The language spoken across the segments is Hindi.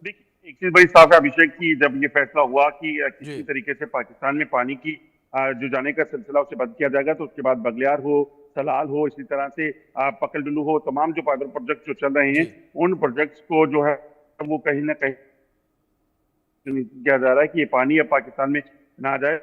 देखिए, एक चीज बड़ी साफ है अभिषेक की, जब ये फैसला हुआ कि किसी जी। तरीके से पाकिस्तान में पानी की जो जाने का सिलसिला उसे बंद किया जाएगा, तो उसके बाद बगलियार हो, सलाल हो, इसी तरह से पकल डुलू हो, तमाम जो पावर प्रोजेक्ट जो चल रहे हैं, जी। उन प्रोजेक्ट्स को जो है वो कहीं ना कहीं किया जा रहा है कि ये पानी अब पाकिस्तान में ना जाए।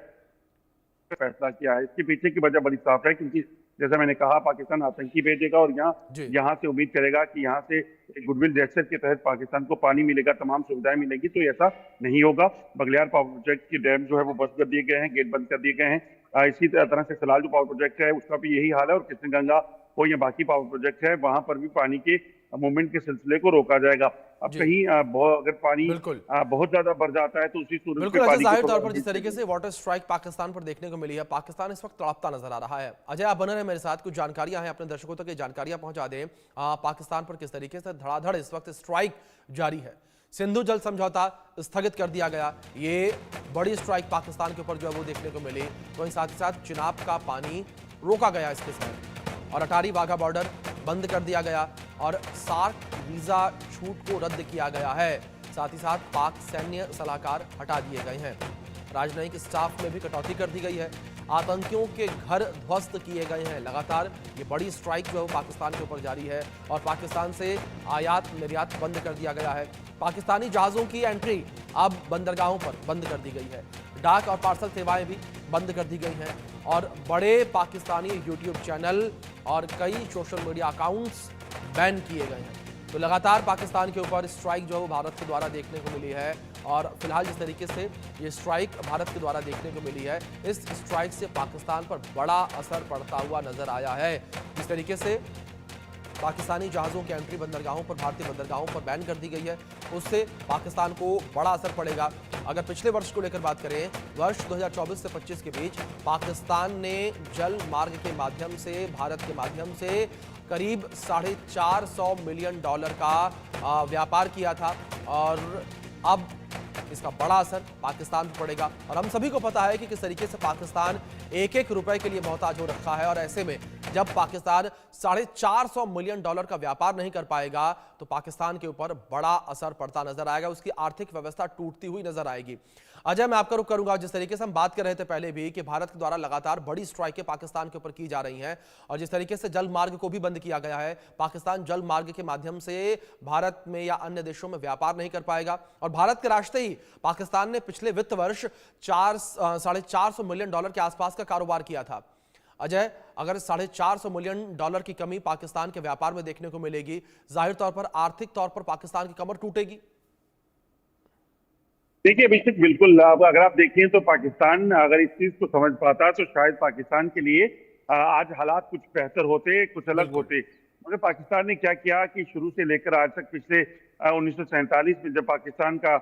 फैसला किया है, इसके पीछे की वजह बड़ी साफ है, क्योंकि जैसा मैंने कहा, पाकिस्तान आतंकी भेजेगा और यहाँ जी। यहाँ से उम्मीद करेगा कि यहाँ से गुडविल जेस्चर के तहत पाकिस्तान को पानी मिलेगा, तमाम सुविधाएं मिलेगी, तो ऐसा नहीं होगा। बगलियार पावर प्रोजेक्ट के डैम जो है वो बंद कर दिए गए हैं, गेट बंद कर दिए गए हैं। इसी तरह से सलाल जो पावर प्रोजेक्ट है उसका भी यही हाल है, और कृष्णगंगा हो या बाकी पावर प्रोजेक्ट है, वहां पर भी पानी के मूवमेंट के सिलसिले को रोका जाएगा। अब जी। कहीं अगर पानी बिल्कुल। बहुत ज्यादा बढ़ जाता है, तो उसी सूरत में बिल्कुल अजय, पानी को जाहिर तौर थोड़ा पर जिस तरीके से वाटर स्ट्राइक पाकिस्तान पर देखने को मिली है, पाकिस्तान इस वक्त तड़पता नजर आ रहा है। अजय, आप बने रहे मेरे साथ, कुछ जानकारियां हैं अपने दर्शकों तक ये जानकारियां पहुंचा दें। पाकिस्तान पर किस तरीके से धड़ाधड़ इस वक्त स्ट्राइक जारी है। सिंधु जल समझौता स्थगित कर दिया गया, ये बड़ी स्ट्राइक पाकिस्तान के ऊपर जो है वो देखने को मिली। वहीं साथ ही साथ चिनाब का पानी रोका गया इसके साथ, और अटारी वाघा बॉर्डर बंद कर दिया गया, और सार्क वीजा छूट को रद्द किया गया है। साथ ही साथ पाक सैन्य सलाहकार हटा दिए गए हैं। राजनयिक स्टाफ में भी कटौती कर दी गई है। आतंकियों के घर ध्वस्त किए गए हैं। लगातार ये बड़ी स्ट्राइक जो है वो पाकिस्तान के ऊपर जारी है, और पाकिस्तान से आयात निर्यात बंद कर दिया गया है। पाकिस्तानी जहाजों की एंट्री अब बंदरगाहों पर बंद कर दी गई है। डाक और पार्सल सेवाएं भी बंद कर दी गई हैं, और बड़े पाकिस्तानी यूट्यूब चैनल और कई सोशल मीडिया अकाउंट्स बैन किए गए हैं। तो लगातार पाकिस्तान के ऊपर स्ट्राइक जो है वो भारत के द्वारा देखने को मिली है, और फिलहाल जिस तरीके से ये स्ट्राइक भारत के द्वारा देखने को मिली है, इस स्ट्राइक से पाकिस्तान पर बड़ा असर पड़ता हुआ नजर आया है। जिस तरीके से पाकिस्तानी जहाज़ों की एंट्री बंदरगाहों पर, भारतीय बंदरगाहों पर बैन कर दी गई है, उससे पाकिस्तान को बड़ा असर पड़ेगा। अगर पिछले वर्ष को लेकर बात करें, वर्ष 2024 से 25 के बीच पाकिस्तान ने जल मार्ग के माध्यम से, भारत के माध्यम से करीब $450 मिलियन का व्यापार किया था, और अब इसका बड़ा असर पाकिस्तान पर पड़ेगा। और हम सभी को पता है कि किस तरीके से पाकिस्तान एक एक रुपए के लिए मोहताज हो रखा है, और ऐसे में जब पाकिस्तान $450 मिलियन का व्यापार नहीं कर पाएगा, तो पाकिस्तान के ऊपर बड़ा असर पड़ता नजर आएगा, उसकी आर्थिक व्यवस्था टूटती हुई नजर आएगी। अजय, मैं आपका रुख करूंगा। जिस तरीके से हम बात कर रहे थे पहले भी कि भारत के द्वारा लगातार बड़ी स्ट्राइकें पाकिस्तान के ऊपर की जा रही हैं, और जिस तरीके से जल मार्ग को भी बंद किया गया है, पाकिस्तान जल मार्ग के माध्यम से भारत में या अन्य देशों में व्यापार नहीं कर पाएगा। और भारत के रास्ते ही पाकिस्तान ने पिछले वित्त वर्ष $450 मिलियन के आसपास का कारोबार किया था। अजय, अगर $450 मिलियन की कमी पाकिस्तान के व्यापार में देखने को मिलेगी, जाहिर तौर पर आर्थिक तौर पर पाकिस्तान की कमर टूटेगी। देखिए अभिषेक, बिल्कुल, अब अगर आप देखें तो पाकिस्तान अगर इस चीज को समझ पाता तो शायद पाकिस्तान के लिए आज हालात कुछ बेहतर होते, कुछ अलग बिल्कुल। होते। मगर पाकिस्तान ने क्या किया कि शुरू से लेकर आज तक, पिछले 1947 में जब पाकिस्तान का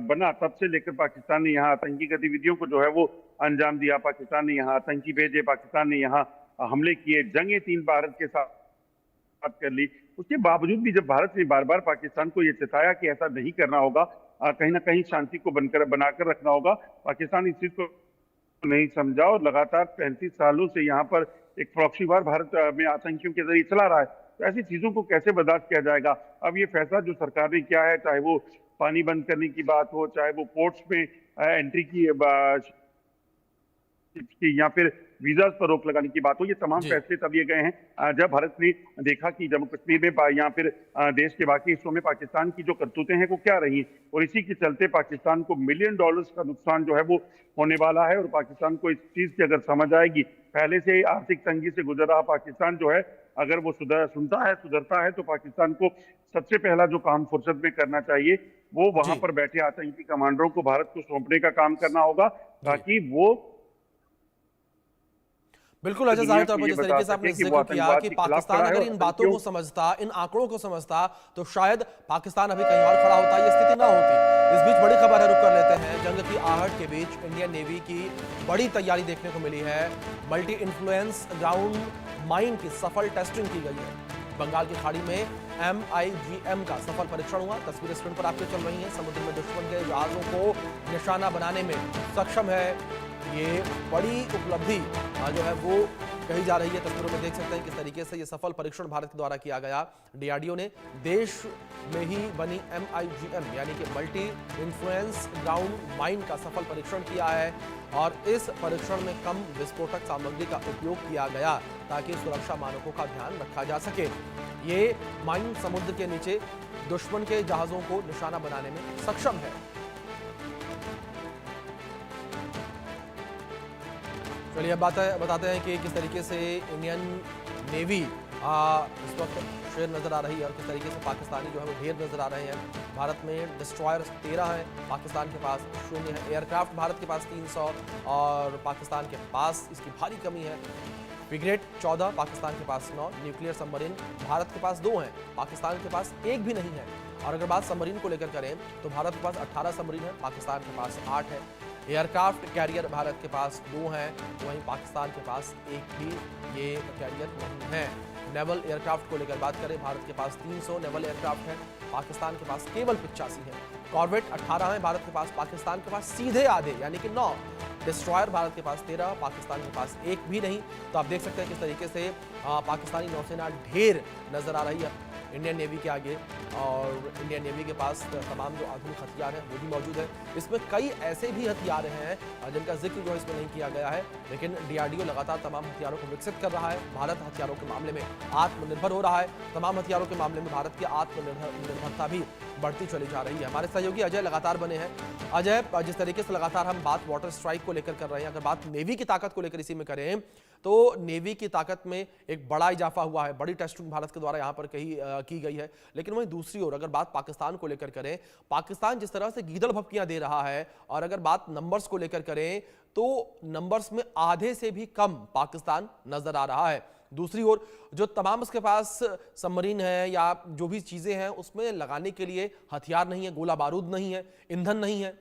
बना, तब से लेकर पाकिस्तान ने यहाँ आतंकी गतिविधियों को जो है वो अंजाम दिया। पाकिस्तान ने यहाँ आतंकी भेजे, पाकिस्तान ने यहाँ हमले किए, जंगें 3 भारत के साथ बात कर ली। उसके बावजूद भी जब भारत ने बार बार पाकिस्तान को ये चेताया कि ऐसा नहीं करना होगा, कहीं ना कहीं शांति को बनाकर रखना होगा, पाकिस्तान इस चीज को नहीं समझा, और लगातार 35 सालों से यहाँ पर एक प्रॉक्सी वार भारत में आतंकियों के जरिए चला रहा है। तो ऐसी चीजों को कैसे बर्दाश्त किया जाएगा? अब ये फैसला जो सरकार ने किया है, चाहे वो पानी बंद करने की बात हो, चाहे वो पोर्ट्स में एंट्री की या फिर वीजा पर रोक लगाने की बात हो, ये तमाम जी। फैसले तब लिए गए हैं जब भारत ने देखा कि जम्मू कश्मीर में या फिर देश के बाकी हिस्सों में पाकिस्तान की जो करतूतें हैं वो क्या रही, और इसी के चलते पाकिस्तान को $मिलियन का नुकसान जो है वो होने वाला है। और पाकिस्तान को इस चीज की अगर समझ आएगी, पहले से आर्थिक तंगी से गुजर रहा पाकिस्तान जो है, अगर वो सुधरता है, तो पाकिस्तान को सबसे पहला जो काम फुर्सत में करना चाहिए, वो वहां जी। पर बैठे आतंकी कमांडरों को भारत को सौंपने का काम करना होगा, जी। ताकि वो बिल्कुल अजय, दुनिया जाहिर तौर को पर ये जिस बता तरीके से आपने सके कि वो जिक्र किया आतंकवाद कि के खिलाफ पाकिस्तान खड़ा है अगर और इन बातों आतंकियों। को समझता, इन आंकड़ों को समझता, तो शायद पाकिस्तान अभी कहीं और खड़ा होता, ये स्थिति ना होती। इस बीच बड़ी खबर है, रुक कर लेते हैं। जंग की आहट के बीच इंडियन नेवी की बड़ी तैयारी देखने को मिली है। मल्टी इन्फ्लुएंस ग्राउंड माइन की सफल टेस्टिंग की गई है। बंगाल की खाड़ी में MIGM का सफल परीक्षण हुआ। तस्वीरें स्क्रीन पर आपके चल रही हैं। समुद्र में दुश्मन के जहाजों को निशाना बनाने में सक्षम है। ये बड़ी उपलब्धि जो है वो कही जा रही है। तस्वीरों में देख सकते हैं किस तरीके से ये सफल परीक्षण भारत के द्वारा किया गया। डीआरडीओ ने देश में ही बनी MIGM यानी कि मल्टी इन्फ्लुएंस ग्राउंड माइन का सफल परीक्षण किया है और इस परीक्षण में कम विस्फोटक सामग्री का उपयोग किया गया ताकि सुरक्षा मानकों का ध्यान रखा जा सके। ये माइन समुद्र के नीचे दुश्मन के जहाजों को निशाना बनाने में सक्षम है। चलिए अब बताते हैं कि किस तरीके से इंडियन नेवी इस वक्त शेर नजर आ रही है और किस तरीके से पाकिस्तानी जो है वो ढेर नजर आ रहे हैं। भारत में डिस्ट्रॉयर 13 है, पाकिस्तान के पास 0 है। एयरक्राफ्ट भारत के पास 300 और पाकिस्तान के पास इसकी भारी कमी है। फ्रिगेट 14, पाकिस्तान के पास 9। न्यूक्लियर सबमरीन भारत के पास 2 हैं, पाकिस्तान के पास 1 भी नहीं है। और अगर बात सबमरीन को लेकर करें तो भारत के पास 18 सबमरीन है, पाकिस्तान के पास 8 है। एयरक्राफ्ट कैरियर भारत के पास 2 हैं, वहीं पाकिस्तान के पास 1 भी ये कैरियर नहीं है। नेवल एयरक्राफ्ट को लेकर बात करें, भारत के पास 300 नेवल एयरक्राफ्ट है, पाकिस्तान के पास केवल 85 है। कॉर्वेट 18 है भारत के पास, पाकिस्तान के पास सीधे आधे यानी कि 9। डिस्ट्रॉयर भारत के पास 13, पाकिस्तान के पास 1 भी नहीं। तो आप देख सकते हैं किस तरीके से पाकिस्तानी नौसेना ढेर नजर आ रही है इंडियन नेवी के आगे और इंडियन नेवी के पास तमाम जो आधुनिक हथियार हैं वो भी मौजूद है। इसमें कई ऐसे भी हथियार हैं जिनका जिक्र जो है इसमें नहीं किया गया है, लेकिन डीआरडीओ लगातार तमाम हथियारों को विकसित कर रहा है। भारत हथियारों के मामले में आत्मनिर्भर हो रहा है, तमाम हथियारों के मामले में भारत की आत्मनिर्भरता भी बढ़ती चली जा रही है। हमारे सहयोगी अजय लगातार बने हैं। अजय, जिस तरीके से लगातार हम बात वाटर स्ट्राइक को लेकर कर रहे हैं, अगर बात नेवी की ताकत को लेकर इसी में करें तो नेवी की ताकत में एक बड़ा इजाफा हुआ है, बड़ी टेस्टिंग भारत के द्वारा यहाँ पर की गई है। लेकिन वहीं दूसरी ओर अगर बात पाकिस्तान को लेकर करें, पाकिस्तान जिस तरह से गीदड़ भभकियां दे रहा है और अगर बात नंबर्स को लेकर करें तो नंबर्स में आधे से भी कम पाकिस्तान नजर आ रहा है। दूसरी ओर जो तमाम उसके पास सबमरीन है या जो भी चीजें हैं उसमें लगाने के लिए हथियार नहीं है, गोला बारूद नहीं है, ईंधन नहीं है।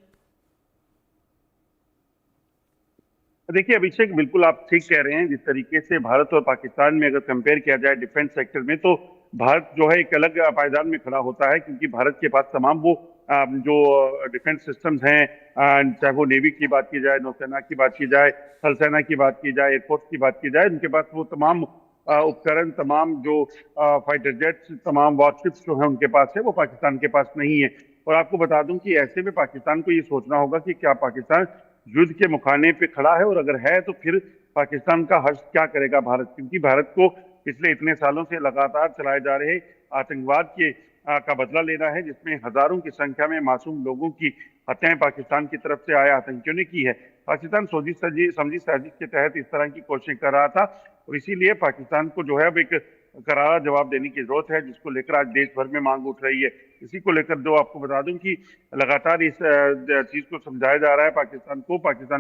देखिए अभिषेक, बिल्कुल आप ठीक कह रहे हैं। जिस तरीके से भारत और पाकिस्तान में अगर कंपेयर किया जाए डिफेंस सेक्टर में, तो भारत जो है एक अलग पायदान में खड़ा होता है, क्योंकि भारत के पास तमाम वो जो डिफेंस सिस्टम्स हैं, चाहे वो नेवी की बात की जाए, नौसेना की बात की जाए, थल सेना की बात की जाए, एयरफोर्स की बात की जाए, उनके पास वो तमाम उपकरण, तमाम जो फाइटर जेट्स, तमाम वॉरशिप्स जो है उनके पास है, वो पाकिस्तान के पास नहीं है। और आपको बता दूं कि ऐसे में पाकिस्तान को ये सोचना होगा कि क्या पाकिस्तान युद्ध के मुखाने पे खड़ा है, और अगर है तो फिर पाकिस्तान का हर्ष क्या करेगा भारत, क्योंकि भारत को पिछले इतने सालों से लगातार चलाए जा रहे आतंकवाद के का बदला लेना है, जिसमें हजारों की संख्या में मासूम लोगों की हत्याएं पाकिस्तान की तरफ से आए आतंकियों ने की है। पाकिस्तान समझी साजिश के तहत इस तरह की कोशिश कर रहा था, और इसीलिए पाकिस्तान को जो है अब एक करारा जवाब देने की जरूरत है, जिसको लेकर आज देश भर में मांग उठ रही है। इसी को लेकर जो आपको बता दूं कि लगातार इस चीज को समझाया जा रहा है पाकिस्तान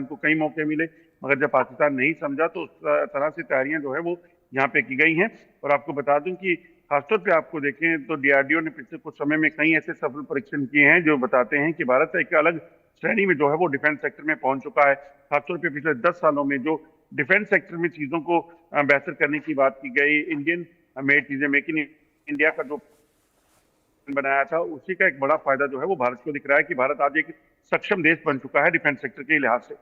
को कई मौके मिले, मगर जब पाकिस्तान नहीं समझा तो उस तरह से तैयारियां जो है वो यहाँ पे की गई हैं। और आपको बता दूं कि खासतौर पे आपको देखें तो डीआरडीओ ने पिछले कुछ समय में कई ऐसे सफल परीक्षण किए हैं जो बताते हैं कि भारत एक अलग श्रेणी में जो है वो डिफेंस सेक्टर में पहुंच चुका है। खासतौर पे पिछले 10 सालों में जो डिफेंस सेक्टर में चीजों को बेहतर करने की बात की गई, इंडियन मेड चीजें, मेक इन इंडिया का जो बनाया था, उसी का एक बड़ा फायदा जो है वो भारत को दिख रहा है कि भारत आज एक सक्षम देश बन चुका है डिफेंस सेक्टर के लिहाज से।